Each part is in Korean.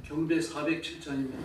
경배 407장입니다.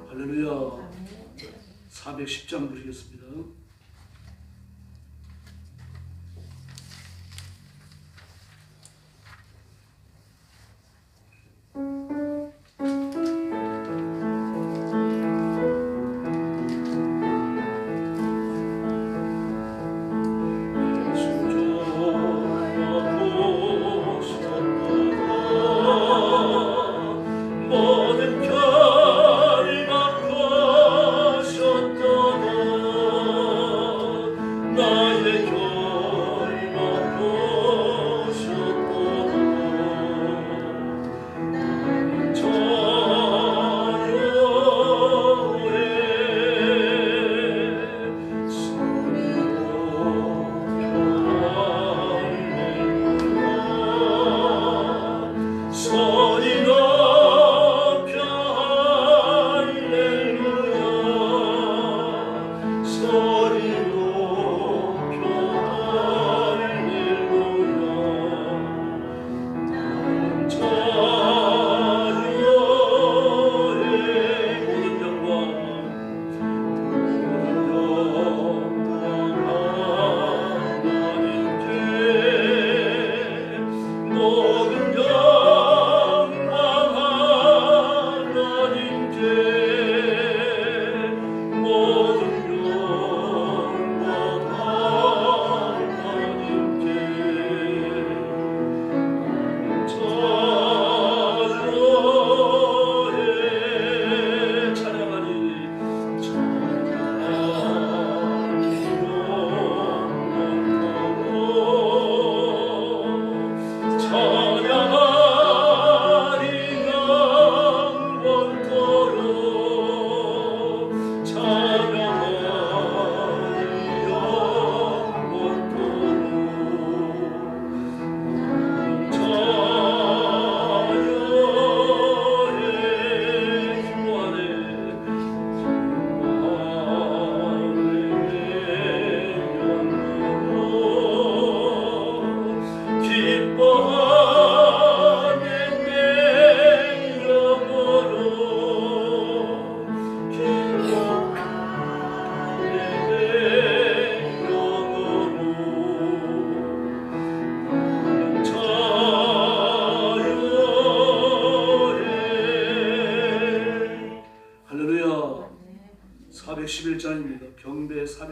할렐루야. 410장 부르겠습니다. 모든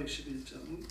411장.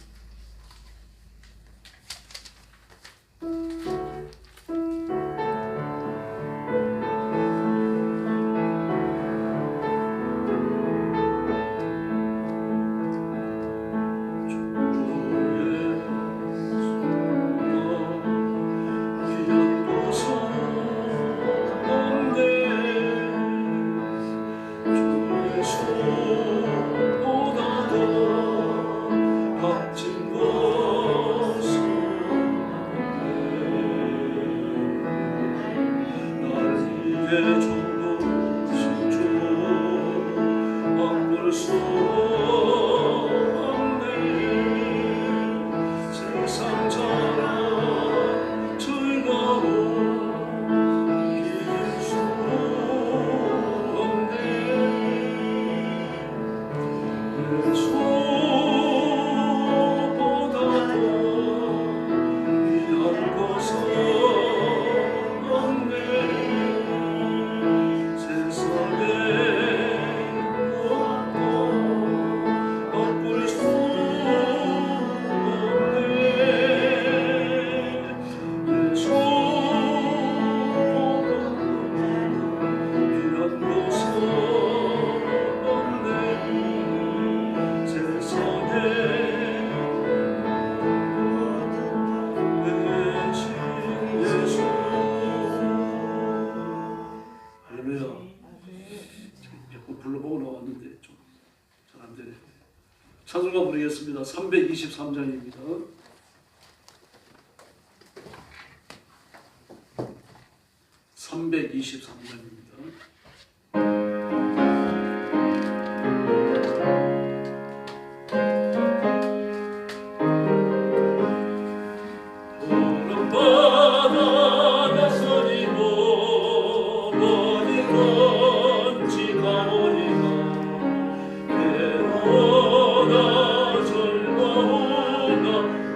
찬송가 부르겠습니다. 323장입니다.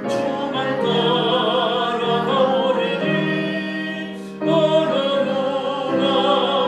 주만 따라가오리니 어느 누나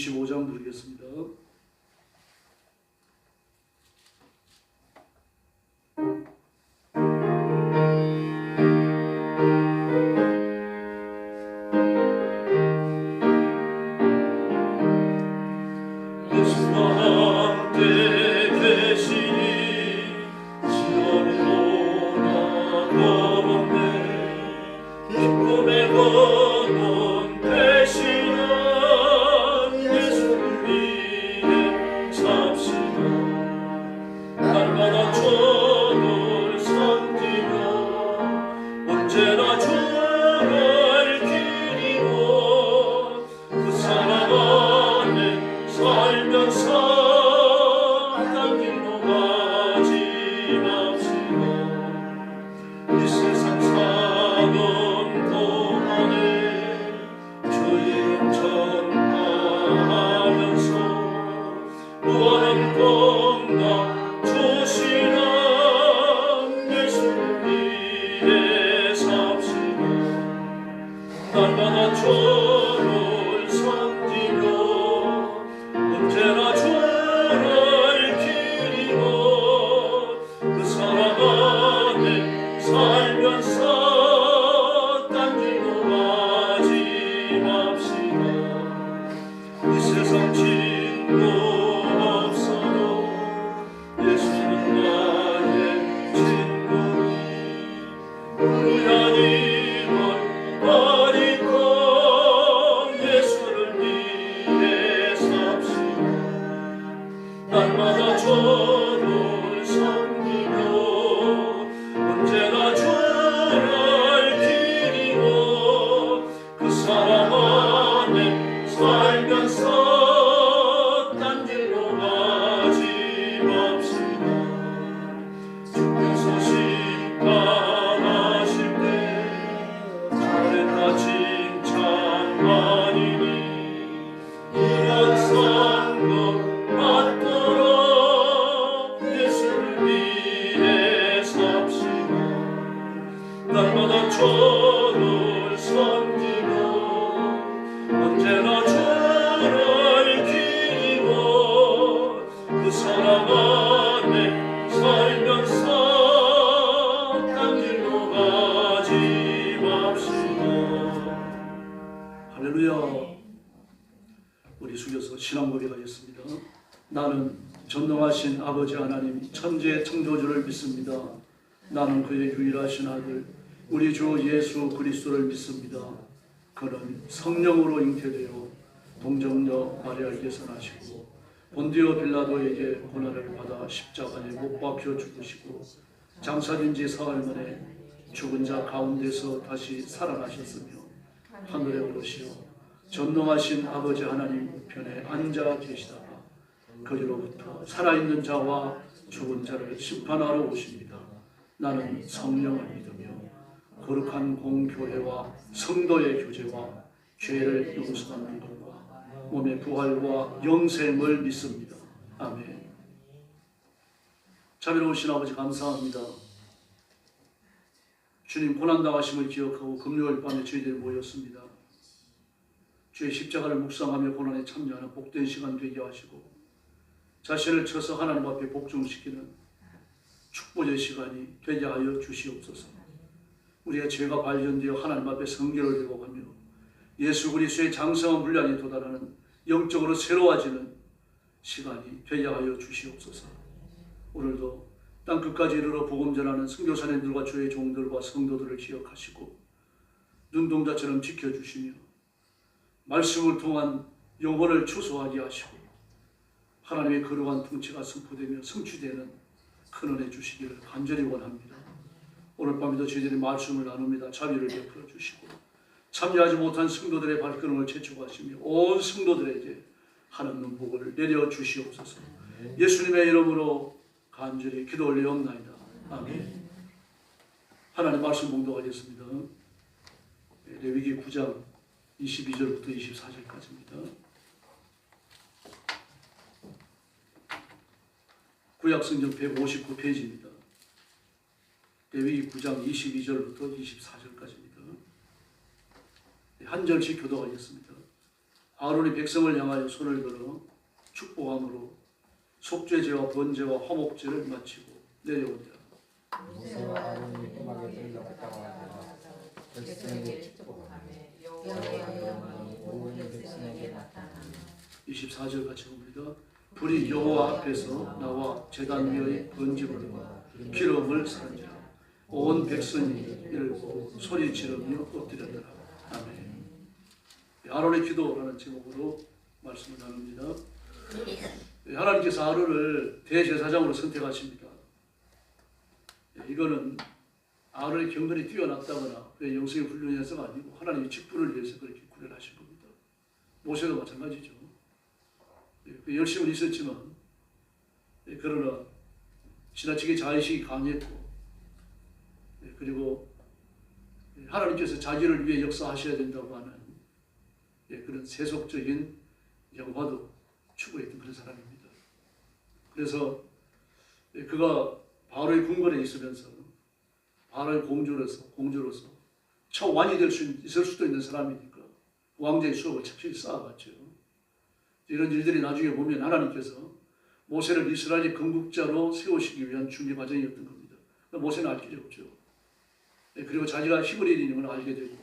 325장 부르겠습니다. 날마다 주를 섬기며 언제나 주를 기리고 그 사랑 안에 살면서 딴 길로 가지 맙시다. 이 세상 친구 없어도 예수는 나의 친구니 우연히 날마다 주를 섬기며 언제나 주를 기리고 그 사랑 안에 살면서 딴 길로 가지 맙시다. 주께서 심판하실 때 잘했다 칭찬하니니 이런 상급 날마다 주를 섬기며 언제나 주를 기리고 그 사랑 안에 살면서 딴 길로 가지 맙시다. 할렐루야. 우리 숙여서 신앙 고백하겠습니다. 나는 전능하신 아버지 하나님 천지의 창조주를 믿습니다. 나는 그의 유일하신 아들 우리 주 예수 그리스도를 믿습니다. 그는 성령으로 잉태되어 동정녀 마리아에게서 나시고 본디오 빌라도에게 고난을 받아 십자가에 못 박혀 죽으시고 장사된 지 사흘 만에 죽은 자 가운데서 다시 살아나셨으며 하늘에 오르시어 전능하신 아버지 하나님 우편에 앉아 계시다가 거기로부터 살아있는 자와 죽은 자를 심판하러 오십니다. 나는 성령을 믿으며 거룩한 공교회와 성도의 교제와 죄를 용서받는 것과 몸의 부활과 영생을 믿습니다. 아멘. 자비로우신 아버지 감사합니다. 주님 고난당하심을 기억하고 금요일 밤에 저희들이 모였습니다. 주의 십자가를 묵상하며 고난에 참여하는 복된 시간 되게 하시고 자신을 쳐서 하나님 앞에 복종시키는 축복의 시간이 되게 하여 주시옵소서. 우리의 죄가 발견되어 하나님 앞에 성결을 회복하며 예수 그리스도의 장성한 분량에 도달하는 영적으로 새로워지는 시간이 되게 하여 주시옵소서. 오늘도 땅 끝까지 이르러 복음 전하는 선교사님들과 주의 종들과 성도들을 기억하시고 눈동자처럼 지켜주시며 말씀을 통한 영혼을 추수하게 하시고 하나님의 거룩한 통치가 선포되며 성취되는 큰 은혜 주시기를 간절히 원합니다. 오늘 밤에도 저희들이 말씀을 나눕니다. 자비를 베풀어 주시고 참여하지 못한 성도들의 발걸음을 재촉하시며 온 성도들에게 하나님 복을 내려 주시옵소서. 예수님의 이름으로 간절히 기도 올리옵나이다. 아멘. 하나님 말씀 봉독하겠습니다. 레위기 9장 22절부터 24절까지입니다. 구약성경 159페이지입니다. 레위기 9장 22절부터 24절까지입니다. 한 절씩 교독하겠습니다. 아론이 백성을 향하여 손을 들어 축복함으로 속죄제와 번제와 화목제를 마치고 내려오니라. 모세와 아론이 음악에 들렸다가 백성에게 축복하며 여호와의 영광이 온 백성에게 나타나며 24절 같이 봅니다. 불이 여호와 앞에서 나와 제단 위의 번제물과 기름을 사른지라. 온 백성이 이를 보고 소리 지르며 엎드렸더라. 아멘. 아론의 기도라는 제목으로 말씀을 나눕니다. 하나님께서 아론을 대제사장으로 선택하십니다. 이거는 아론의 경건이 뛰어났다거나 그의 영성이 훌륭해서가 아니고 하나님의 직분을 위해서 그렇게 구별하신 겁니다. 모세도 마찬가지죠. 그 열심은 있었지만 그러나 지나치게 자의식이 강했고 그리고 하나님께서 자기를 위해 역사하셔야 된다고 하는 그런 세속적인 영화도 추구했던 그런 사람입니다. 그래서 그가 바로의 궁궐에 있으면서 바로의 공주로서 처왕이 될 수 있을 수도 있는 사람이니까 왕자의 수업을 착실히 쌓아갔죠. 이런 일들이 나중에 보면 하나님께서 모세를 이스라엘의 건국자로 세우시기 위한 준비 과정이었던 겁니다. 모세는 알 길이 없죠. 그리고 자기가 히브리인임을 알게 되고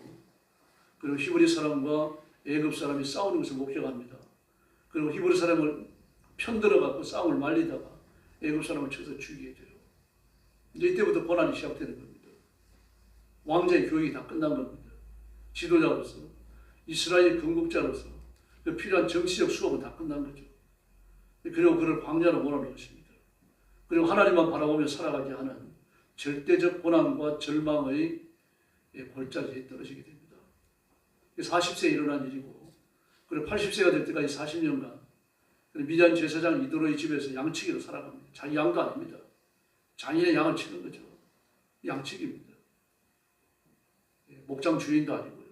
그리고 히브리 사람과 애굽 사람이 싸우는 것을 목격합니다. 그리고 히브리 사람을 편들어갖고 싸움을 말리다가 애굽 사람을 쳐서 죽이게 돼요. 이제 이때부터 고난이 시작되는 겁니다. 왕자의 교육이 다 끝난 겁니다. 지도자로서 이스라엘 건국자로서 그 필요한 정치적 수업은 다 끝난 거죠. 그리고 그를 광야로 몰아넣은 것입니다. 그리고 하나님만 바라보며 살아가게 하는 절대적 고난과 절망의 골짜기에 떨어지게 됩니다. 40세에 일어난 일이고 그리고 80세가 될 때까지 40년간 미디안 제사장 이도로의 집에서 양치기로 살아갑니다. 자기 양도 아닙니다. 장인의 양을 치는 거죠. 양치기입니다. 목장 주인도 아니고요.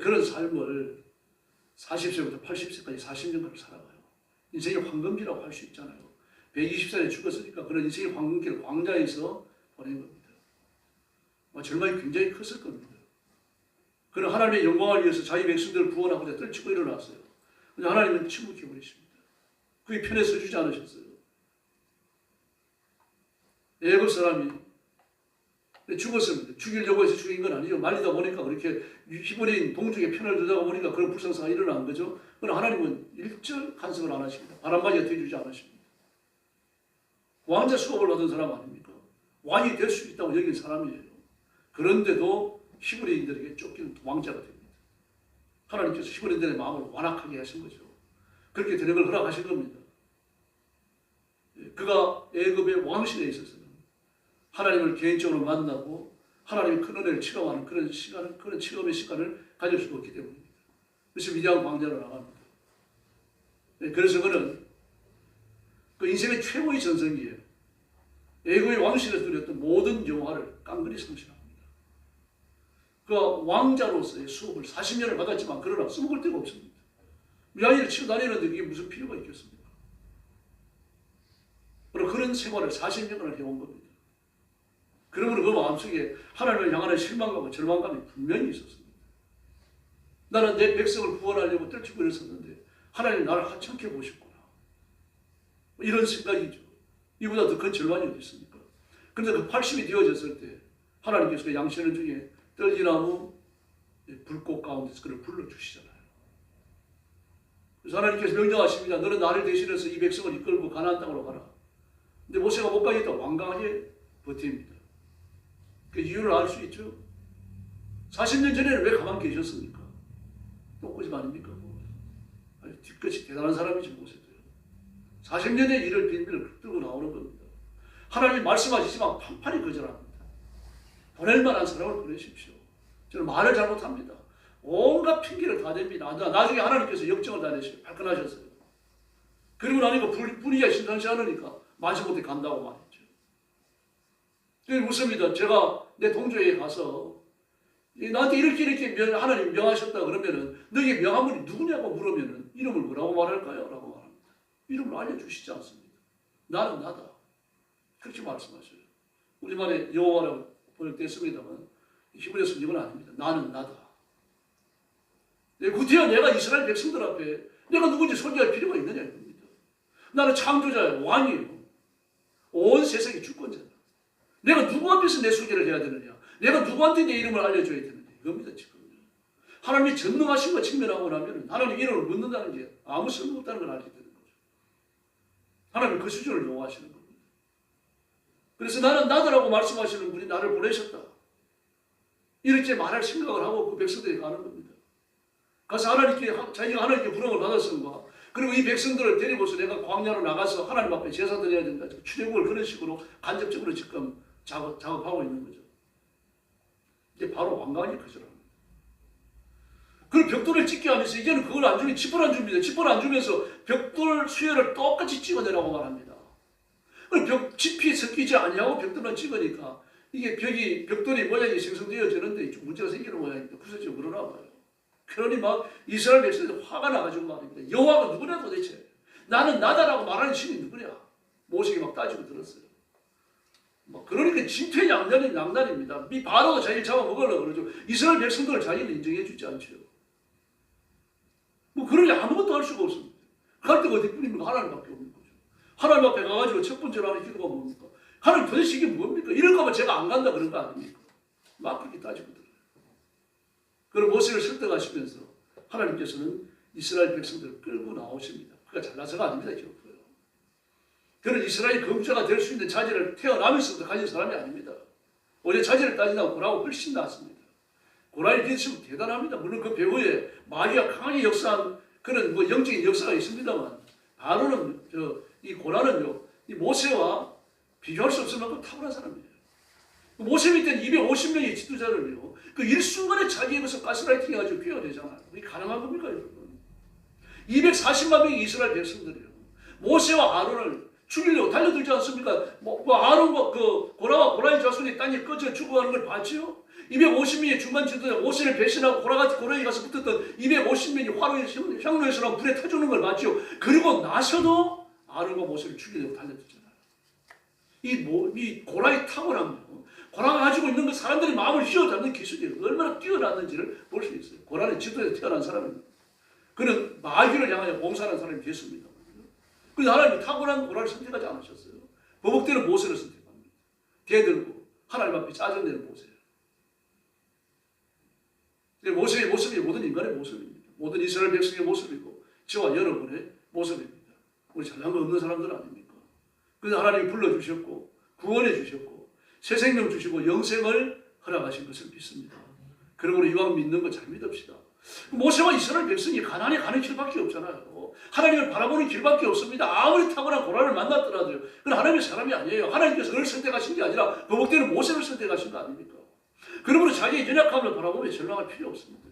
그런 삶을 40세부터 80세까지 40년간을 살아가요. 인생의 황금기라고 할 수 있잖아요. 120살에 죽었으니까 그런 인생의 황금기를 광야에서 보낸 겁니다. 절망이 굉장히 컸을 겁니다. 그런 하나님의 영광을 위해서 자기 백성들을 구원하고자 떨치고 일어났어요. 근데 하나님은 침묵해 버리십니다. 그게 편에 서주지 않으셨어요. 애굽 사람이 죽었습니다. 죽이려고 해서 죽인 건 아니죠. 말리다 보니까 그렇게 히브리인 동족의 편을 들다가 보니까 그런 불상사가 일어난 거죠. 그러나 하나님은 일절 간섭을 안 하십니다. 바람막이가 되어주지 않으십니다. 왕자 수업을 받은 사람 아닙니까? 왕이 될 수 있다고 여긴 사람이에요. 그런데도 히브리인들에게 쫓기는 왕자가 됩니다. 하나님께서 히브리인들의 마음을 완악하게 하신 거죠. 그렇게 되는 걸 허락하신 겁니다. 그가 애굽의 왕실에 있어서는 하나님을 개인적으로 만나고 하나님의 큰 은혜를 체험하는 그런 시간을, 그런 체험의 시간을 가질 수가 없기 때문입니다. 그래서 위대한 광야로 나갑니다. 그래서 그는 그 인생의 최고의 전성기에 애굽의 왕실에서 누렸던 모든 영화를 깡그리 성실합니다. 그가 왕자로서의 수업을 40년을 받았지만 그러나 써먹을 데가 없습니다. 미아이를 치고 다니는데 그게 무슨 필요가 있겠습니까? 그런 생활을 40년을 해온 겁니다. 그러므로 그 마음속에 하나님을 향하는 실망감과 절망감이 분명히 있었습니다. 나는 내 백성을 구원하려고 떨치고 일었었는데 하나님 나를 하찮게 보셨구나. 이런 생각이죠. 이보다 더 큰 절망이 어디 있습니까? 그런데 그 80이 되어졌을 때 하나님께서 그 양식년 중에 떨기나무 불꽃 가운데서 그를 불러주시잖아요. 그래서 하나님께서 명령하십니다. 너는 나를 대신해서 이 백성을 이끌고 가나안 땅으로 가라. 근데 모세가 못 가겠다 완강하게 버팁니다. 그 이유를 알 수 있죠. 40년 전에는 왜 가만 계셨습니까? 똥꼬집 아닙니까? 아니, 뒤끝이 대단한 사람이지 모세도요. 40년의 일을 빈비를 들고 나오는 겁니다. 하나님이 말씀하시지만 판판히 거절합니다. 보낼 만한 사람을 보내십시오. 저는 말을 잘못합니다. 온갖 핑계를 다 댑니다. 나중에 하나님께서 역정을 다 내시고 발끈하셨어요. 그리고 나니까 분위기가 심상치 않으니까 마지못해 간다고 말했죠. 묻습니다. 제가 내 동조에 가서 나한테 이렇게 하나님 명하셨다 그러면은 너에게 명한 분이 누구냐고 물으면은 이름을 뭐라고 말할까요? 라고 말합니다. 이름을 알려주시지 않습니다. 나는 나다. 그렇게 말씀하셔요. 우리만의 여호와라고 번역됐습니다만 히브리 성경은 아닙니다. 나는 나다. 구태여 내가 이스라엘 백성들 앞에 내가 누군지 소개할 필요가 있느냐 이겁니다. 나는 창조자예요. 왕이에요. 온 세상의 주권자다. 내가 누구 앞에서 내 소개를 해야 되느냐? 내가 누구한테 내 이름을 알려줘야 되느냐? 이겁니다 지금. 하나님이 전능하신 거 측면하고 나면 하나님 이름을 묻는다는 게 아무 쓸모없다는 걸 알게 되는 거죠. 하나님은 그 수준을 요구하시는 겁니다. 그래서 나는 나다라고 말씀하시는 분이 나를 보내셨다. 이렇게 말할 생각을 하고 그 백성들이 가는 겁니다. 가서 자기가 하나님께 부름을 받았음과 그리고 이 백성들을 데리고서 내가 광야로 나가서 하나님 앞에 제사 드려야 된다. 출애굽을 그런 식으로 간접적으로 지금 작업하고 있는 거죠. 이게 바로 완강히 거절합니다. 그리고 벽돌을 찍게 하면서 이제는 그걸 안 주면 칩을 안 줍니다. 칩을 안 주면서 벽돌 수혈을 똑같이 찍어내라고 말합니다. 칩이 섞이지 아니하고 벽돌만 찍으니까 이게 벽돌이 모양이 생성되어지는데 좀 문제가 생기는 모양입니다. 부서지고 그러나 봐요. 그러니 막 이스라엘 백성들이 화가 나가지고 말입니다. 여호와가 누구냐 도대체? 나는 나다라고 말하는 신이 누구냐? 모세가 막 따지고 들었어요. 그러니까 진퇴양난입니다. 이 바로가 자기를 잡아먹으려고 그러죠. 이스라엘 백성들을 자기는 인정해 주지 않죠. 그러니 아무것도 할 수가 없습니다. 갈 데가 어디뿐입니까? 하나님밖에 없는 거죠. 하나님 앞에 가가지고 첫 번째로 하는 기도가 뭡니까? 하나님 도대체 이게 뭡니까? 이럴까봐 제가 안 간다 그런 거 아닙니까? 막 그렇게 따지고 들어요. 그럼 모세를 설득하시면서 하나님께서는 이스라엘 백성들을 끌고 나오십니다. 그가 잘나서가 아닙니다. 결국요. 그는 이스라엘 거주자가 될 수 있는 자질을 태어나면서부터 가진 사람이 아닙니다. 오히려 자질을 따진다고 고라가 훨씬 낫습니다. 고라의 리더십은 대단합니다. 물론 그 배후에 마귀가 강하게 역사한 그런 영적인 역사가 있습니다만 바로는 이 고라는요 이 모세와 비교할 수 없을 만큼 탁월한 사람이에요. 모세 밑에 250명의 지도자를요 그 일순간에 자기의 것을 가스라이팅 해가지고 피워내잖아요. 이게 가능한 겁니까 여러분? 240만 명의 이스라엘 백성들이요 모세와 아론을 죽이려고 달려들지 않습니까? 아론과 고라의 자손이 땅에 꺼져 죽어가는 걸 봤죠? 250명의 중간 지도자 모세를 배신하고 고라에 가서 붙었던 250명이 향로에서 불에 타주는 걸 봤죠? 그리고 나서도 아론과 모세를 죽이려고 달려들잖아요. 이 고라의 탁월함이요. 고라가 가지고 있는 그 사람들의 마음을 휘어잡는 기술이 얼마나 뛰어났는지를 볼 수 있어요. 고라는 지도에 태어난 사람입니다. 그는 마귀를 향하여 봉사하는 사람이 됐습니다. 그런데 하나님이 탁월한 고라를 선택하지 않으셨어요. 버벅대는 모세를 선택합니다. 대들고 하나님 앞에 짜증내는 모세예요. 모세의 모습이 모든 인간의 모습입니다. 모든 이스라엘 백성의 모습이고 저와 여러분의 모습입니다. 우리 잘난 거 없는 사람들 아닙니까? 그래서 하나님이 불러주셨고 구원해 주셨고 새 생명 주시고 영생을 허락하신 것을 믿습니다. 그러므로 이왕 믿는 거 잘 믿읍시다. 모세와 이스라엘 백성이 가나안에 가는 길밖에 없잖아요. 하나님을 바라보는 길밖에 없습니다. 아무리 탁월한 고난을 만났더라도요. 그건 하나님의 사람이 아니에요. 하나님께서 그를 선택하신 게 아니라 거복되는 모세를 선택하신 거 아닙니까? 그러므로 자기의 연약함을 바라보며 절망할 필요 없습니다.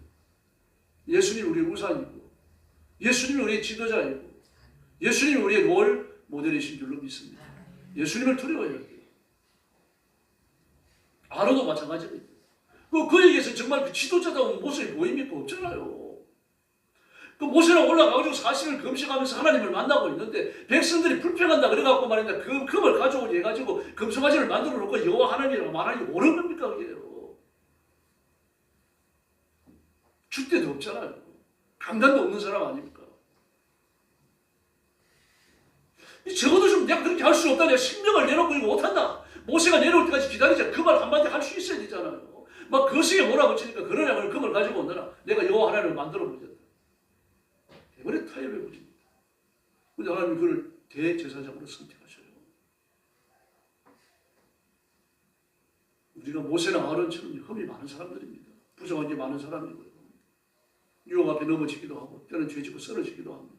예수님이 우리의 우산이고 예수님이 우리의 지도자이고 예수님이 우리의 롤 모델이신 줄로 믿습니다. 예수님을 두려워해야 돼요. 아론도 마찬가지입니다. 그에게서 정말 그 지도자다운 모습이 보입니까? 없잖아요. 그 모세랑 올라가가지고 40일 금식하면서 하나님을 만나고 있는데 백성들이 불평한다 그래갖고 말인데 그 금을 가져오게 해가지고 금송아지를 만들어 놓고 여호와 하나님이라고 말하니 옳은 겁니까? 그게요. 줏대도 없잖아요. 강단도 없는 사람 아닙니까? 적어도 좀 내가 그렇게 할 수 없다. 내가 신명을 내놓고 이거 못한다. 모세가 내려올 때까지 기다리자. 그 말 한마디 할 수 있어야 되잖아요. 막 거시게 몰아붙이니까 그러냐 그걸 금을 가지고 온다나 내가 여호와 하나님을 만들어 보겠다. 대번에 타협해 버립니다. 근데 하나님이 그를 대제사장으로 선택하셔요. 우리가 모세나 아론처럼 흠이 많은 사람들입니다. 부정한 게 많은 사람이고요. 유혹 앞에 넘어지기도 하고 때는 죄지고 쓰러지기도 합니다.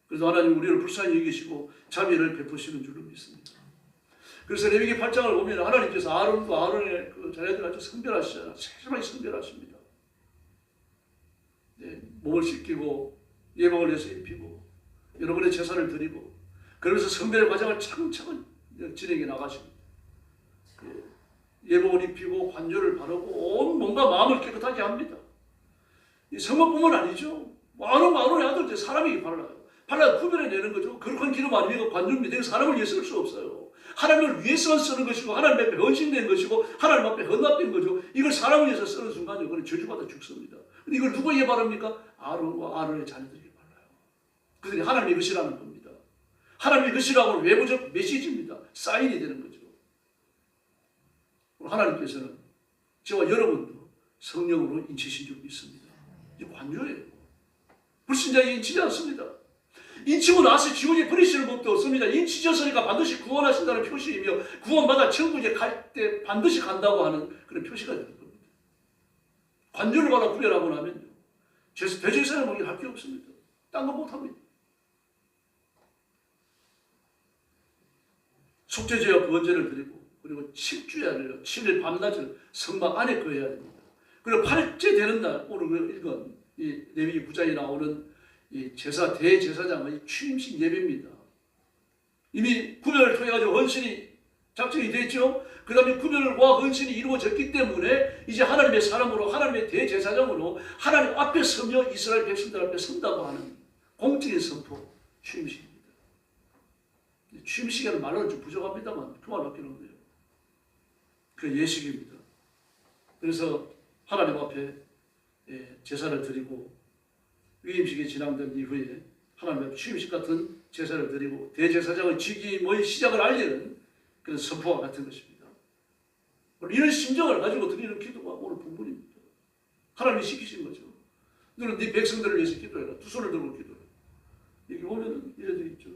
그래서 하나님 우리를 불쌍히 여기시고 자비를 베푸시는 줄로 믿습니다. 그래서 레위기 8장을 보면 하나님께서 아론과 아론의 그 자녀들 아주 성별하시잖아요. 세심하게 성별하십니다. 네, 몸을 씻기고 예복을 내서 입히고 여러분의 제사를 드리고 그러면서 성별의 과정을 차근차근 진행해 나가십니다. 예복을 입히고 관조를 바르고 온 몸과 마음을 깨끗하게 합니다. 이 성막뿐만 아니죠. 아론의 아들 사람이 발라요. 발라 구별해내는 거죠. 그런 기름 아니면 관조입니다. 사람을 위해 쓸 수 없어요. 하나님을 위해서만 쓰는 것이고 하나님 앞에 헌신된 것이고 하나님 앞에 헌납된 거죠. 이걸 사람을 위해서 쓰는 순간에 그는 저주받아 죽습니다. 근데 이걸 누구에게 바릅니까? 아론과 아론의 자녀들에게 발라요. 그들이 하나님의 것이라는 겁니다. 하나님의 것이라고는 외부적 메시지입니다. 사인이 되는 거죠. 하나님께서는 저와 여러분도 성령으로 인치신 줄 믿습니다. 이게 관조예요. 불신자에게 인치지 않습니다. 인치고 나서 지옥에 버리시는 법도 없습니다. 인치셨으니까 반드시 구원하신다는 표시이며 구원받아 천국에 갈 때 반드시 간다고 하는 그런 표시가 되는 겁니다. 관조를 받아 구별하고 나면요. 대제사장 먹이 할 게 없습니다. 딴 거 못합니다. 속죄제와 구원제를 드리고 그리고 7주야를요. 7일 밤낮을 성막 안에 거해야 됩니다. 그리고 8째 되는 날 오늘 읽은 이 레위기 9장에 나오는 이 대제사장의 취임식 예배입니다. 이미 구별을 통해 가지고 헌신이 작정이 됐죠. 그 다음에 구별과 헌신이 이루어졌기 때문에 이제 하나님의 사람으로 하나님의 대제사장으로 하나님 앞에 서며 이스라엘 백성들 앞에 선다고 하는 공적인 선포 취임식입니다. 취임식이라는 말로는 좀 부족합니다만 그 말밖에 없네요. 그 예식입니다. 그래서 하나님 앞에 제사를 드리고 위임식이 진행된 이후에 하나님 앞에 취임식 같은 제사를 드리고 대제사장의 직임의 시작을 알리는 그런 선포와 같은 것입니다. 이런 심정을 가지고 드리는 기도가 오늘 본문입니다. 하나님이 시키신 거죠. 너는 네 백성들을 위해서 기도해라. 두 손을 들고 기도해. 여기 보면 이래 되어 있죠.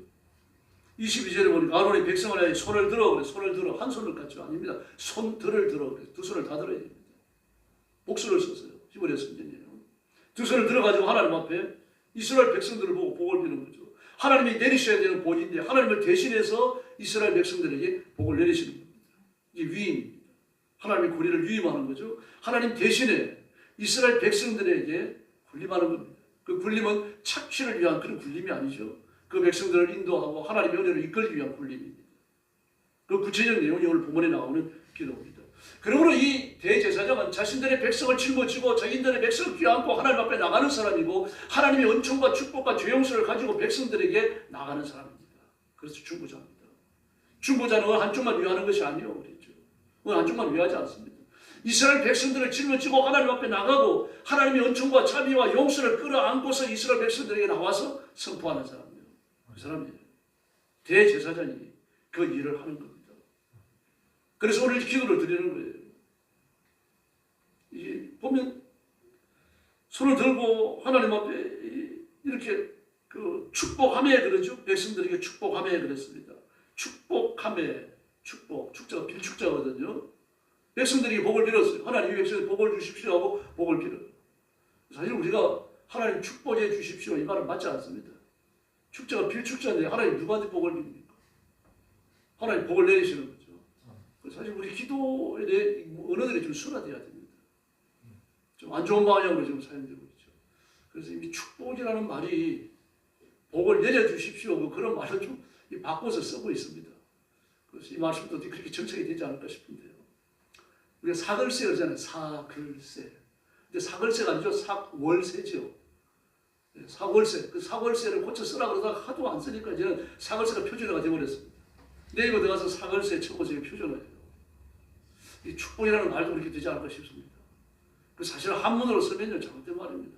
22절에 보니까 아론이 백성을 위해 손을 들어 그래. 손을 들어. 한 손을 갖죠. 아닙니다. 손들을 들어 그래. 두 손을 다 들어야 됩니다. 복수를 썼어요. 히브리어 성경이에요. 두 손을 들어가지고 하나님 앞에 이스라엘 백성들을 보고 복을 비는 거죠. 하나님이 내리셔야 되는 복인데 하나님을 대신해서 이스라엘 백성들에게 복을 내리시는 겁니다. 이게 위임입니다. 하나님의 권위를 위임하는 거죠. 하나님 대신에 이스라엘 백성들에게 군림하는 겁니다. 그 군림은 착취를 위한 그런 군림이 아니죠. 그 백성들을 인도하고 하나님의 은혜로 이끌기 위한 군림입니다. 그 구체적 내용이 오늘 본문에 나오는 기도입니다. 그러므로 이 대제사장은 자신들의 백성을 짊어지고 자기들의 백성을 껴안고 하나님 앞에 나가는 사람이고 하나님의 은총과 축복과 죄용서를 가지고 백성들에게 나가는 사람입니다. 그래서 중보자입니다. 중보자는 한쪽만 위하는 것이 아니에요. 그랬죠. 한쪽만 위하지 않습니다. 이스라엘 백성들을 짊어지고 하나님 앞에 나가고 하나님의 은총과 자비와 용서를 끌어안고서 이스라엘 백성들에게 나와서 선포하는 사람이에요. 그 사람이에요. 대제사장이 그 일을 하는 겁니다. 그래서 오늘 기도를 드리는 거예요. 이 보면 손을 들고 하나님 앞에 이렇게 그 축복하매 그러죠. 백성들에게 축복하매 그랬습니다. 축복하매, 축자가 빌축자거든요. 백성들이 복을 빌었어요. 하나님 이 백성들 복을 주십시오 하고 복을 빌어요. 사실 우리가 하나님 축복해 주십시오 이 말은 맞지 않습니다. 축자가 빌축자인데 하나님 누구한테 복을 빕니까? 하나님 복을 내리시는 거죠. 사실 우리 기도에 대해 언어들이 좀 순화돼야 됩니다. 좀 안 좋은 방향으로 지금 사용되고 있죠. 그래서 이 축복이라는 말이 복을 내려주십시오 뭐 그런 말을 좀 바꿔서 쓰고 있습니다. 그래서 이 말씀도 그렇게 정착이 되지 않을까 싶은데요. 우리가 사글세 그러잖아요. 사글세. 근데 사글세가 아니죠. 사월세죠. 사월세. 그 사월세를 고쳐 쓰라 그러다가 하도 안 쓰니까 이제는 사글세가 표준어가 되어버렸습니다. 네이버 들어가서 사글세 쳐보세요. 표준어예요. 이 축복이라는 말도 그렇게 되지 않을까 싶습니다. 그 사실 한문으로 쓰면요 잘못된 말입니다.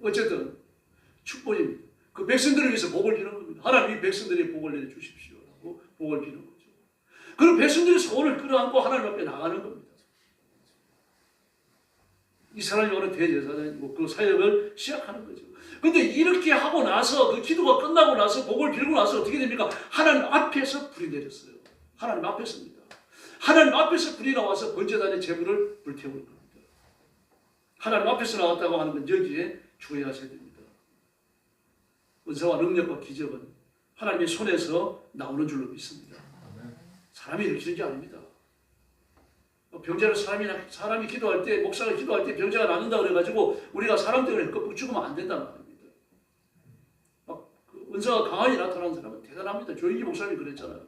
어쨌든 축복입니다. 그 백성들을 위해서 복을 비는 겁니다. 하나님 이 백성들이 복을 내려주십시오라고 복을 비는 거죠. 그럼 백성들이 소원을 끌어안고 하나님 앞에 나가는 겁니다. 이 사람이 오늘 대제사장이고 그 사역을 시작하는 거죠. 근데 이렇게 하고 나서 그 기도가 끝나고 나서 복을 빌고 나서 어떻게 됩니까? 하나님 앞에서 불이 내렸어요. 하나님 앞에서입니다. 하나님 앞에서 불이 나와서 번제단의 제물을 불태우는 겁니다. 하나님 앞에서 나왔다고 하는 건 여기에 주의하셔야 됩니다. 은사와 능력과 기적은 하나님의 손에서 나오는 줄로 믿습니다. 사람이 일으키는 게 아닙니다. 병자를 사람이 기도할 때, 목사가 기도할 때 병자가 낫는다 그래가지고 우리가 사람 때문에 껍질 죽으면 안 된다는 말입니다. 막 은사가 강하게 나타나는 사람은 대단합니다. 조인기 목사님이 그랬잖아요.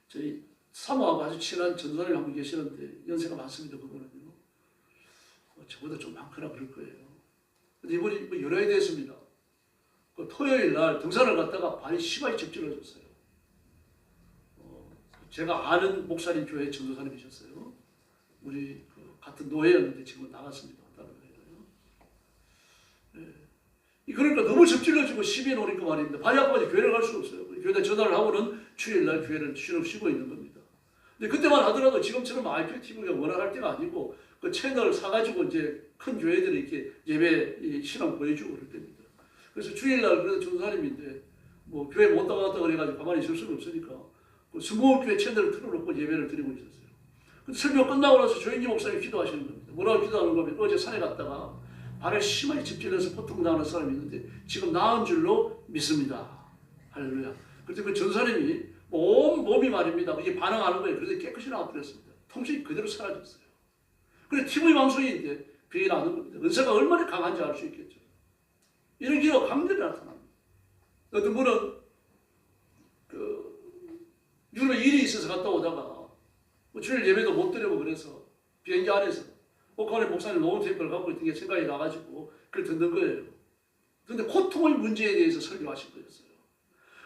저희 사모하고 아주 친한 전도사님 한 분 계시는데 연세가 많습니다. 그분은요. 저보다 좀 많거나 그럴 거예요. 근데 이분이 열어야 됐습니다. 그 토요일 날 등산을 갔다가 발이 심하게 접질러졌어요. 제가 아는 목사님 교회 전도사님이셨어요. 우리 같은 노예였는데 지금 나갔습니다. 다른 노예예요. 네. 그러니까 너무 접질러지고 심해 놓으니까 말입니다. 발이 아파서 교회를 갈 수가 없어요. 교회에 전화를 하고는 주일날 교회를 쉬고 있는 겁니다. 근데 그때만 하더라도 지금처럼 IPTV가 워낙 할 때가 아니고 그 채널 사가지고 이제 큰 교회들이 이렇게 예배 신앙 보여주고 그럴 때입니다. 그래서 주일날 그래도 전도사님인데 뭐 교회 못 나갔다 그래가지고 가만히 있을 수가 없으니까 그 스몰교회 채널을 틀어놓고 예배를 드리고 있었어요. 근데 설교 끝나고 나서 조인기 목사님이 기도하시는 겁니다. 뭐라고 기도하는 거면 어제 산에 갔다가 발에 심하게 집질러서 포통당하는 사람이 있는데 지금 나은 줄로 믿습니다. 할렐루야. 그때 그 전사님이 온 몸이 말입니다. 이게 반응하는 거예요. 그래서 깨끗이 나와버렸습니다. 통증이 그대로 사라졌어요. 그런데 TV 방송인데 그게 나는 겁니다. 은사가 얼마나 강한지 알 수 있겠죠. 이런 기도가 강렬히 나타납니다. 어떤 분은 유럽에 일이 있어서 갔다 오다가 주일 예배도 못 드리고 그래서 비행기 안에서 북한의 목사님 노후 테이프를 갖고 있던 게 생각이 나가지고 그걸 듣는 거예요. 그런데 고통의 문제에 대해서 설교하신 거였어요.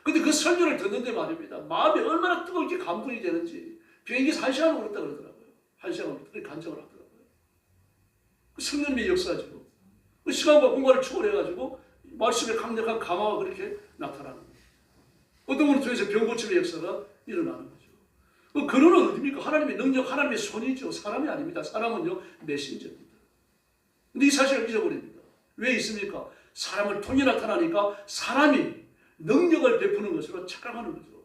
근데 그 설교를 듣는데 말입니다. 마음이 얼마나 뜨겁게 감동이 되는지 비행기에서 1시간을 걸었다 그러더라고요. 1시간을 그렇게 간증을 하더라고요. 그 성령님의 역사죠. 그 시간과 공간을 초월해가지고 말씀의 강력한 감화가 그렇게 나타나는 거예요. 어떤 분은 통해서 병 고침의 역사가 일어나는 거죠. 그거는 어디입니까? 하나님의 능력, 하나님의 손이죠. 사람이 아닙니다. 사람은요, 메신저입니다. 근데 이 사실을 잊어버립니다. 왜 있습니까? 사람을 통해 나타나니까 사람이 능력을 베푸는 것으로 착각하는 거죠.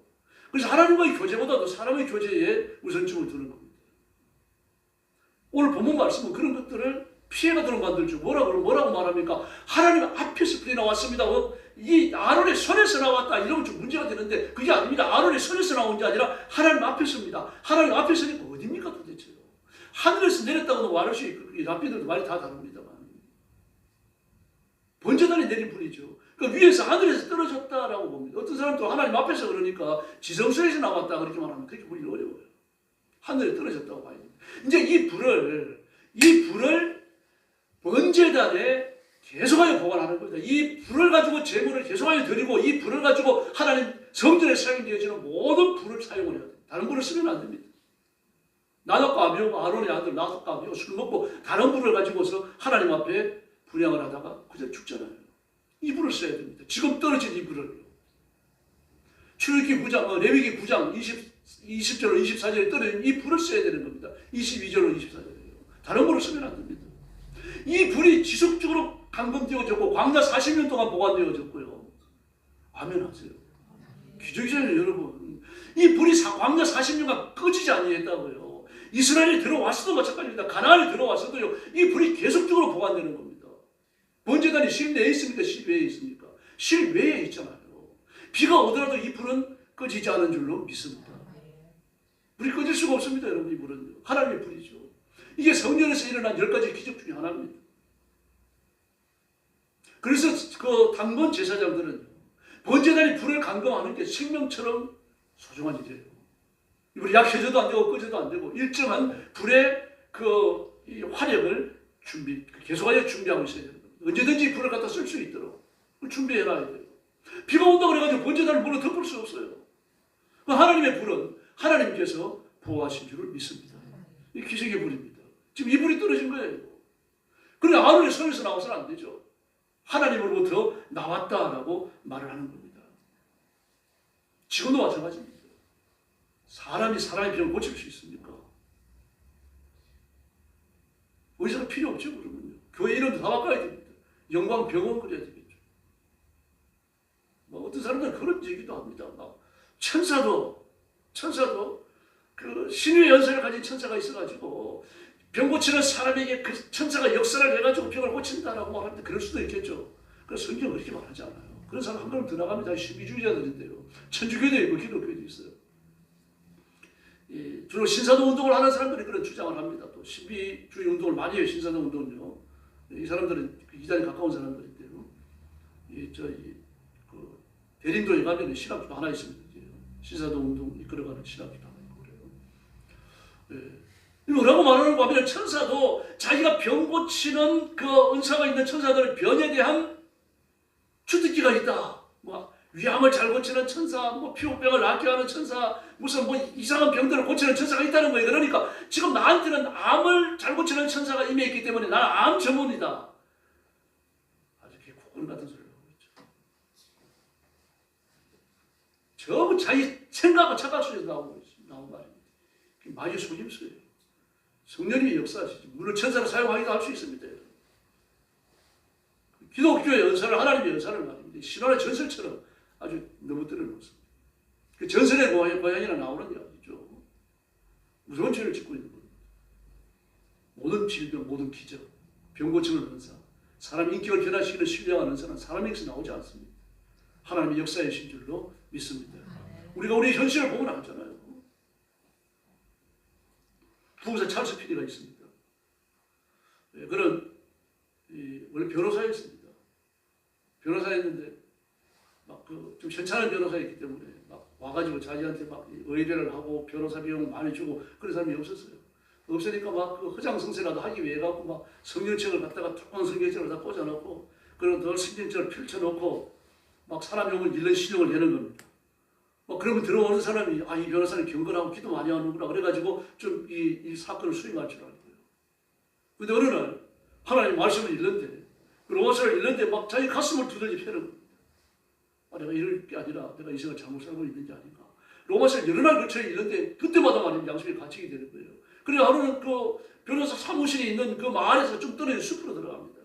그래서 하나님과의 교제보다도 사람의 교제에 우선점을 두는 겁니다. 오늘 본문 말씀은 그런 것들을 피해가도록 만들죠. 뭐라고 말합니까? 하나님 앞에서 불이 나왔습니다. 이 아론의 손에서 나왔다 이러면 좀 문제가 되는데 그게 아닙니다. 아론의 손에서 나온 게 아니라 하나님 앞에서입니다. 하나님 앞에서니까 어디입니까 도대체요? 하늘에서 내렸다고도 말할 수 있고 랍비들도 말이 다 다릅니다만 번제단이 내린 불이죠. 그러니까 위에서 하늘에서 떨어졌다라고 봅니다. 어떤 사람도 하나님 앞에서 그러니까 지성소에서 나왔다 그렇게 말하면 그렇게 보기 어려워요. 하늘에 떨어졌다고 봐야 됩니다. 이제 이 불을 번제단에 계속하여 보관하는 겁니다. 이 불을 가지고 제물을 계속하여 드리고 이 불을 가지고 하나님 성전에 사용되어지는 모든 불을 사용을 해야 돼요. 다른 불을 쓰면 안 됩니다. 나답과 아비hu 아론의 아들 나답과 아비hu 술 먹고 다른 불을 가지고서 하나님 앞에 분향을 하다가 그저 죽잖아요. 이 불을 써야 됩니다. 지금 떨어진 이 불을. 출애굽기 9장, 레위기 9장 20절로 24절에 떨어진 이 불을 써야 되는 겁니다. 22절로 24절이에요. 다른 불을 쓰면 안 됩니다. 이 불이 지속적으로 감금되어졌고 광야 40년 동안 보관되어졌고요. 아멘 하세요. 기적이잖아요, 여러분. 이 불이 광야 40년간 꺼지지 아니했다고요. 이스라엘이 들어왔어도 마찬가지입니다. 가나안에 들어왔어도요. 이 불이 계속적으로 보관되는 겁니다. 번제단이 실내에 있습니까? 실외에 있습니까? 실외에 있잖아요. 비가 오더라도 이 불은 꺼지지 않은 줄로 믿습니다. 불이 꺼질 수가 없습니다, 여러분. 이 불은 하나님의 불이죠. 이게 성령에서 일어난 10가지 기적 중에 하나입니다. 그래서 그 당번 제사장들은 번제단이 불을 감금하는 게 생명처럼 소중한 일이에요. 이 불이 약해져도 안 되고 꺼져도 안 되고 일정한 불의 이 화력을 계속하여 준비하고 있어야 돼요. 언제든지 불을 갖다 쓸 수 있도록 준비해놔야 돼요. 비가 온다고 그래가지고 번제단을 물로 덮을 수 없어요. 하나님의 불은 하나님께서 보호하신 줄을 믿습니다. 이 기적의 불입니다. 지금 이 불이 떨어진 거예요. 그런데 아론의 손에서 나와서는 안 되죠. 하나님으로부터 나왔다라고 말을 하는 겁니다. 지금도 마찬가지입니다. 사람이 사람의 병을 고칠 수 있습니까? 의사가 필요 없죠, 그러면요. 교회 이름도 다 바꿔야 됩니다. 영광병원 그래야 되겠죠. 어떤 사람들은 그런 얘기도 합니다. 천사도 그 신유의 연세를 가진 천사가 있어가지고 병 고치는 사람에게 그 천사가 역사를 해가지고 병을 고친다라고 말하는데 그럴 수도 있겠죠. 그래서 성경은 그렇게 말하지 않아요. 그런 사람 한 걸음 더 나가면 신비주의자들인데요. 천주교도 있고 기독교도 있어요. 주로 신사도 운동을 하는 사람들이 그런 주장을 합니다. 또 신비주의 운동을 많이 해요. 신사도 운동은요. 이 사람들은 이단에 가까운 사람들인데요. 대림도에 가면 신학교도 하나 있습니다. 신사도 운동 이끌어가는 신학교도 하나 있고 그래요. 뭐라고 말하는 거 하면 천사도 자기가 병 고치는 그 은사가 있는 천사들의 병에 대한 주특기가 있다. 위암을 잘 고치는 천사, 피부병을 낫게 하는 천사, 무슨 이상한 병들을 고치는 천사가 있다는 거예요. 그러니까 지금 나한테는 암을 잘 고치는 천사가 임해 있기 때문에 나는 암 전문이다. 아주 고건 같은 소리를 하고 있죠. 전부 자기 생각과 착각 속에서 나온 말입니다. 많이 속임수예요. 성령님이 역사하시죠. 물론 천사를 사용하기도 할 수 있습니다. 기독교의 연사를 하나님의 연사를 말입니다. 신화의 전설처럼 아주 너무 떨어놓습니다. 그 전설의 고향이나 나오는 이야기죠. 무서운 죄를 짓고 있는 겁니다. 모든 질병, 모든 기적, 병 고치는 은사, 사람 인격을 변화시키는 신령한 은사는 사람에게서 나오지 않습니다. 하나님의 역사의 신줄로 믿습니다. 우리가 우리 현실을 보고 나왔잖아요. 부부사 찰스 PD가 있습니다. 그는 원래 변호사였습니다. 변호사였는데 좀 현찮은 변호사였기 때문에 와가지고 자기한테 의뢰를 하고 변호사 비용 많이 주고 그런 사람이 없었어요. 없으니까 허장성세라도 하기 위해 갖고 성경책을 갖다가 조그만 성경책을 다 꽂아놓고 그리고 늘 성경책을 펼쳐놓고 사람 용을 잃는 신용을 내는 겁니다. 그러면 들어오는 사람이 이 변호사는 경건하고 기도 많이 하는구나 그래가지고 좀 이 사건을 수행할 줄 알고요. 근데 어느 날 하나님 말씀을 읽는데 로마서를 읽는데 자기 가슴을 두들겨 패는 겁니다. 내가 이럴 게 아니라 내가 이 생을 잘못 살고 있는 게 아닌가. 로마서를 여러 날 걸쳐 읽는데 그때마다 말이면 양심이 갇히게 되는 거예요. 그래서 하루는 그 변호사 사무실에 있는 그 마을에서 좀 떨어진 숲으로 들어갑니다.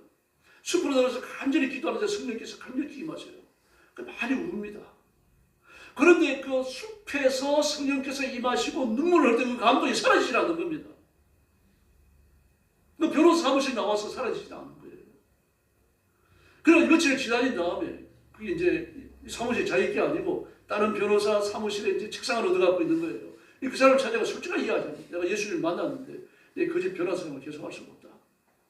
숲으로 들어가서 간절히 기도하는데 성령께서 강력히 임하셔요. 많이 웁니다. 그런데 그 숲에서 성령께서 임하시고 눈물을 흘릴 때 그 감동이 사라지지는 않는 겁니다. 그 변호사 사무실 나와서 사라지지 않는 거예요. 그래서 며칠 지나린 다음에 그게 이제 사무실 자기 게 아니고 다른 변호사 사무실에 이제 책상을 얻어갖고 있는 거예요. 그 사람을 찾아가 솔직하게 이야기합니다. 내가 예수님을 만났는데 그 집 변호사 생활을 계속 할 수가 없다.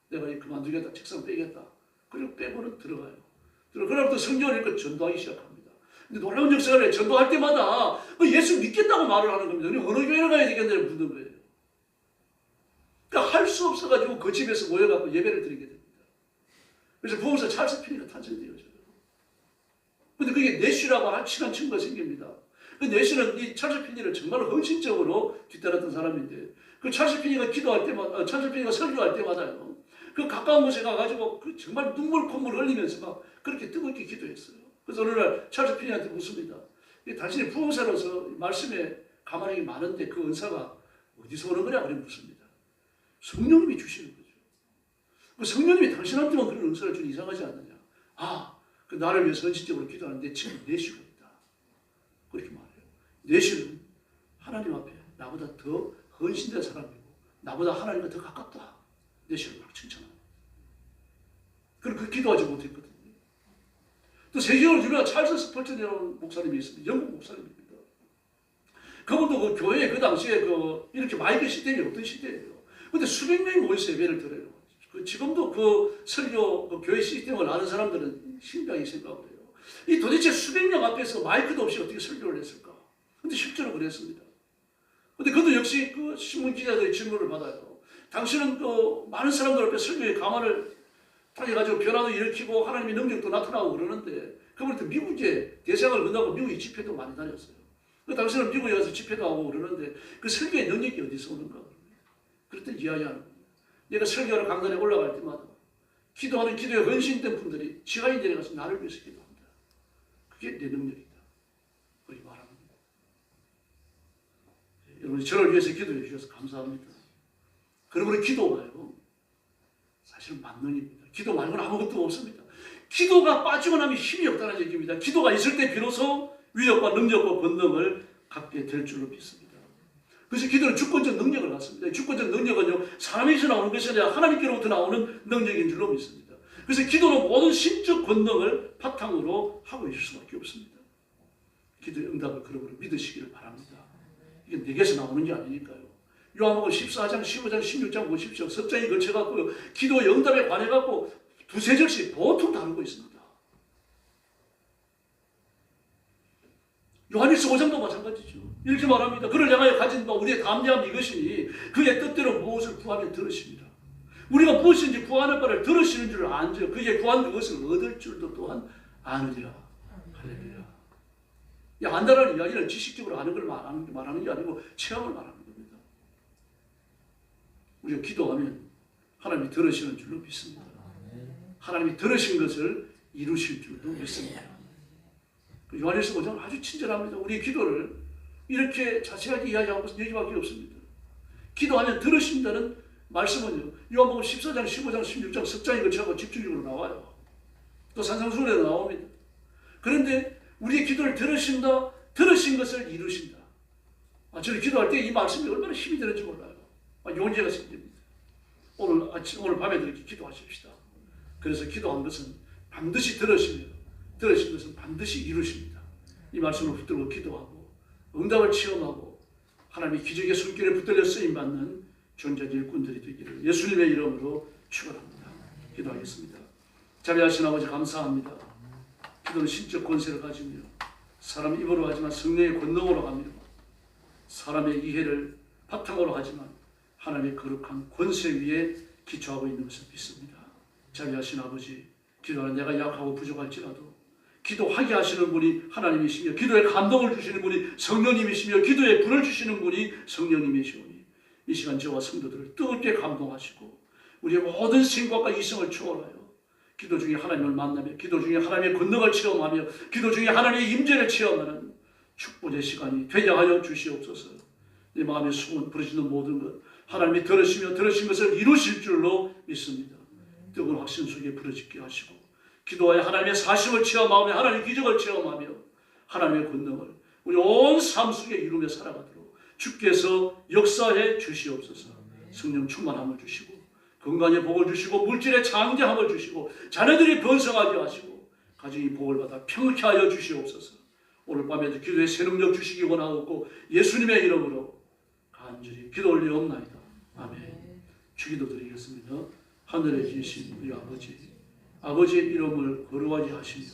내가 그만두겠다. 책상 빼겠다. 그리고 빼고는 들어가요. 그러고부터 성경을 읽고 전도하기 시작합니다. 근데 놀라운 역사를 해. 전도할 때마다 예수 믿겠다고 말을 하는 겁니다. 어느 교회를 가야 되겠냐고 묻는 거예요. 그러니까 할 수 없어가지고 그 집에서 모여갖고 예배를 드리게 됩니다. 그래서 부흥사 찰스 피니가 탄생되어져요. 근데 그게 내쉬라고 친한 친구가 생깁니다. 그 내쉬는 이 찰스 피니를 정말 헌신적으로 뒤따랐던 사람인데 그 찰스 피니가 기도할 때마다, 찰스 피니가 설교할 때마다요. 그 가까운 곳에 가가지고 정말 눈물 콧물 흘리면서 그렇게 뜨겁게 기도했어요. 그래서 어느 날 찰스 피니한테 묻습니다. 당신이 부흥사로서 말씀에 가만히 많은데 그 은사가 어디서 오는 거냐? 그래 묻습니다. 성령님이 주시는 거죠. 그 성령님이 당신한테만 그런 은사를 주니 이상하지 않느냐? 그 나를 위해서 헌신적으로 기도하는데 지금 내 시간이다. 그렇게 말해요. 내 시는 하나님 앞에 나보다 더 헌신된 사람이고 나보다 하나님과 더 가깝다. 내 시를 막 칭찬합니다. 그럼 그 기도하지 못했거든요. 또 세계적으로 유명한 찰스 스펄전이라는 목사님이 있습니다. 영국 목사님입니다. 그분도 그 교회에 그 당시에 이렇게 마이크 시스템이 없던 시대예요. 근데 수백 명이 모여서 예배를 드려요. 지금도 그 설교 그 교회 시스템을 아는 사람들은 신기하게 생각을 해요. 이 도대체 수백 명 앞에서 마이크도 없이 어떻게 설교를 했을까? 근데 실제로 그랬습니다. 근데 그도 역시 그 신문 기자들의 질문을 받아요. 당신은 그 많은 사람들 앞에 설교에 가만을 딱 해가지고 변화도 일으키고 하나님의 능력도 나타나고 그러는데 그분한테 미국에 대상을 건너고 미국에 집회도 많이 다녔어요. 그 당신은 미국에 가서 집회도 하고 그러는데 그 설교의 능력이 어디서 오는가? 그랬더니 이야기하는 거예요. 내가 설교하는 강단에 올라갈 때마다 기도하는 기도에 헌신된 분들이 지하에 내려가서 나를 위해서 기도합니다. 그게 내 능력이다. 그렇게 말하는 거예요. 여러분 저를 위해서 기도해 주셔서 감사합니다. 그러므로 기도가요. 사실은 만능입니다. 기도 말고는 아무것도 없습니다. 기도가 빠지고 나면 힘이 없다는 얘기입니다. 기도가 있을 때 비로소 위력과 능력과 권능을 갖게 될 줄로 믿습니다. 그래서 기도는 주권적 능력을 갖습니다. 주권적 능력은요, 사람에게서 나오는 것이 아니라 하나님께로부터 나오는 능력인 줄로 믿습니다. 그래서 기도는 모든 신적 권능을 바탕으로 하고 있을 수밖에 없습니다. 기도의 응답을 그러므로 믿으시기를 바랍니다. 이게 내게서 나오는 게 아니니까요. 요한복음 14장, 15장, 16장 보십시오. 섭장이 걸쳐갖고 기도의 응답에 관해갖고 두세 절씩 보통 다루고 있습니다. 요한일서 5장도 마찬가지죠. 이렇게 말합니다. 그를 향하여 가진 바 우리의 담대함 이것이니 그의 뜻대로 무엇을 구하면 들으십니다. 우리가 무엇인지 구하는 바를 들으시는 줄을 안죠. 그의 구한 그것을 얻을 줄도 또한 아느니라. 할렐루야. 안다라는 이야기는 지식적으로 아는 걸 말하는 게 아니고 체험을 말하는 겁니다. 우리가 기도하면 하나님이 들으시는 줄로 믿습니다. 하나님이 들으신 것을 이루실 줄도 믿습니다. 요한일서 5장은 아주 친절합니다. 우리의 기도를 이렇게 자세하게 이야기하고 무슨 얘기밖에 없습니다. 기도하면 들으신다는 말씀은요, 요한복음 14장, 15장, 16장 석장에 걸쳐서 집중적으로 나와요. 또 산상수훈에도 나옵니다. 그런데 우리의 기도를 들으신다, 들으신 것을 이루신다. 저는 기도할 때 이 말씀이 얼마나 힘이 되는지 몰라요. 용기가 생깁니다. 오늘 밤에도 이렇게 기도하십시다. 그래서 기도한 것은 반드시 들으시며 들으신 것은 반드시 이루십니다. 이 말씀을 붙들고 기도하고 응답을 체험하고 하나님의 기적의 손길에 붙들려 쓰임받는 존재의 일꾼들이 되기를 예수님의 이름으로 축원합니다. 기도하겠습니다. 자비하신 아버지 감사합니다. 기도는 신적 권세를 가지며 사람 입으로 하지만 성령의 권능으로 하며 사람의 이해를 바탕으로 하지만 하나님의 거룩한 권세 위에 기초하고 있는 것을 믿습니다. 자비하신 아버지, 기도하는 내가 약하고 부족할지라도 기도하게 하시는 분이 하나님이시며 기도에 감동을 주시는 분이 성령님이시며 기도에 불을 주시는 분이 성령님이시오니 이 시간 저와 성도들을 뜨겁게 감동하시고 우리의 모든 생각과 이성을 초월하여 기도 중에 하나님을 만나며 기도 중에 하나님의 권능을 체험하며 기도 중에 하나님의 임재를 체험하는 축복의 시간이 되게 하여 주시옵소서. 내 마음에 소원 부르시는 모든 것 하나님이 들으시며 들으신 것을 이루실 줄로 믿습니다. 뜨거운 확신 속에 부르짖게 하시고 기도하여 하나님의 사심을 체험하며 하나님의 기적을 체험하며 하나님의 권능을 우리 온 삶 속에 이루며 살아가도록 주께서 역사해 주시옵소서. 성령 충만함을 주시고 건강의 복을 주시고 물질의 장대함을 주시고 자녀들이 번성하게 하시고 가정이 복을 받아 평케 하여 주시옵소서. 오늘 밤에도 기도의 새 능력 주시기 원하옵고 예수님의 이름으로 간절히 기도 올리옵나이다. 아멘. 주기도 드리겠습니다. 하늘에 계신 우리 아버지, 아버지의 이름을 거룩하게 하시며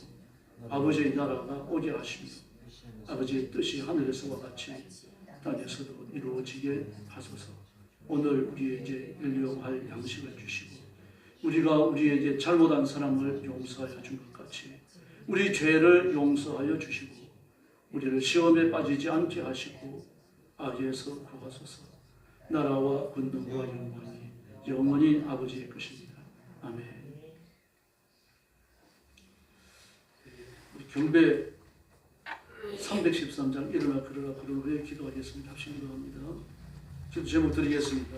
아버지의 나라가 오게 하시며 아버지의 뜻이 하늘에서와 같이 땅에서도 이루어지게 하소서. 오늘 우리에게 일용할 양식을 주시고 우리가 우리에게 잘못한 사람을 용서하여 준 것 같이 우리 죄를 용서하여 주시고 우리를 시험에 빠지지 않게 하시고 악에서 구하소서. 나라와 권능과 영광이 영원히 아버지의 것입니다. 아멘. 우리 경배 313장 일어나 걸어라 그런 후에 기도하겠습니다. 합심 기도합니다. 기도 제목 드리겠습니다.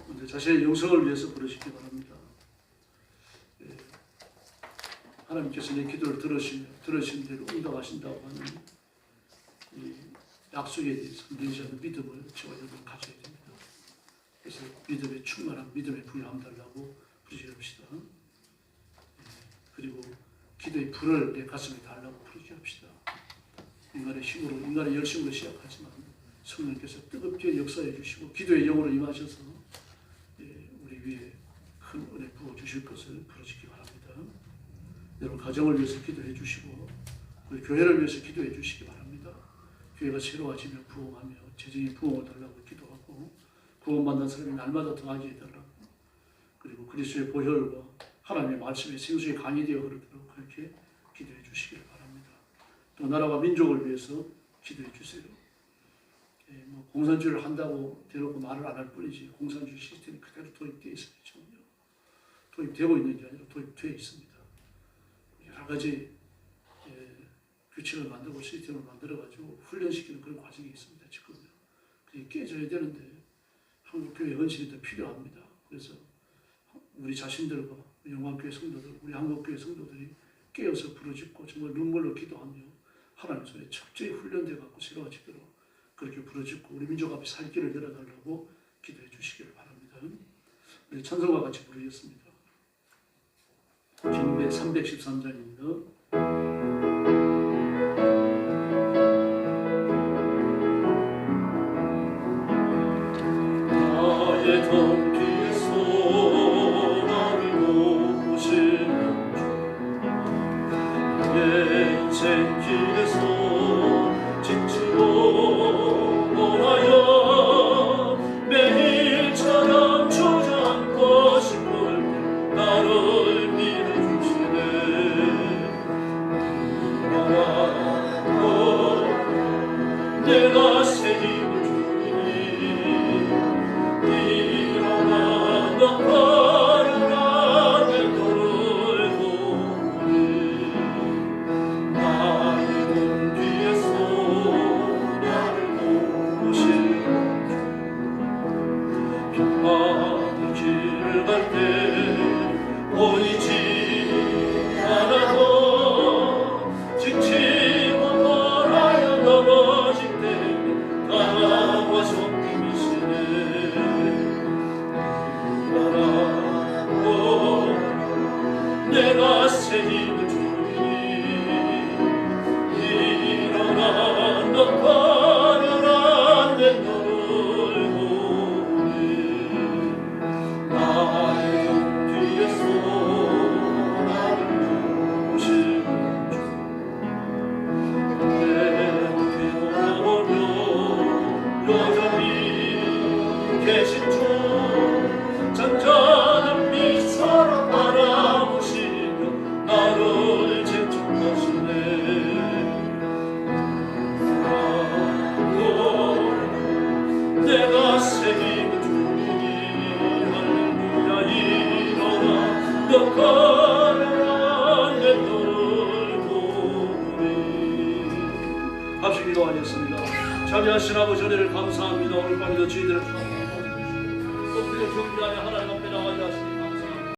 먼저 자신의 영성을 위해서 부르시기 바랍니다. 하나님께서 내 기도를 들으신 대로 응답하신다고 하는 이 약속에 대해서 흔들리지 않는 믿음을 저와 여러분 가져야 됩니다. 그래서 믿음에 충만한 믿음의 부여함 달라고 부르시합시다. 그리고 기도의 불을 내 가슴에 달라고 부르시합시다. 인간의 힘으로, 인간의 열심으로 시작하지만 성령께서 뜨겁게 역사해 주시고 기도의 영으로 임하셔서 우리 위에 큰 은혜 부어 주실 것을 부르시기 바랍니다. 여러분 가정을 위해서 기도해 주시고 우리 교회를 위해서 기도해 주시기 바랍니다. 교회가 새로워지며 부흥하며 재정의 부흥을 달라고 기도하고 구원받는 사람이 날마다 더하게 해달라고 그리고 그리스도의 보혈과 하나님의 말씀이 생수의 강이 되어 흐르도록 그렇게 기도해 주시기를 바랍니다. 또 나라와 민족을 위해서 기도해 주세요. 공산주의를 한다고 대놓고 말을 안 할 뿐이지 공산주의 시스템이 그대로 도입되어 있습니다. 지금요. 도입되고 있는 게 아니라 도입되어 있습니다. 여러 가지 규칙을 만들고 시스템을 만들어가지고 훈련시키는 그런 과정이 있습니다. 지금요. 그게 깨져야 되는데 한국교회 헌신이 더 필요합니다. 그래서 우리 자신들과 영광교회 성도들, 우리 한국교회 성도들이 깨어서 부르짖고 정말 눈물로 기도하며 하나님 손에 철저히 훈련되어 갖고 새로워지도록 그렇게 부르짖고 우리 민족 앞에 살 길을 열어달라고 기도해 주시기를 바랍니다. 우리 찬송과 같이 부르겠습니다. 경배 313장입니다. 나의 덤 뒤에서 나를 보시는 주 내 인생 길에서 지치고 원하여 매일처럼 주저앉고 싶을 나를 밀어주시네 일어나고 내가 새 힘을 주리니 일어나 너 걸어라 내 너를 보니 나의 문 뒤에서 나를 보시는 평화의 길을 갈 때 보이지 않아도 지치고 벌하여 넘어질 때 강화서 힘이시네 일어나고 내가 새 힘을 주리니 일어나 너 걸어라 내 너를 보니 나의 등 뒤에서 나를 보시는 주 내 뒤 돌아보며 여전히 계신 주 잔잔한 미소로 바라보시며 나를 재촉하시네 내가 새 힘을 주니 할렐루야 일어나 너 걸어라 내 너를 보니 합심 기도하겠습니다. 자비하신 아버지 은혜를 감사합니다. 오늘 밤에도 저희들을 엎드려 경배하며 하나님 앞에 나가게 하시고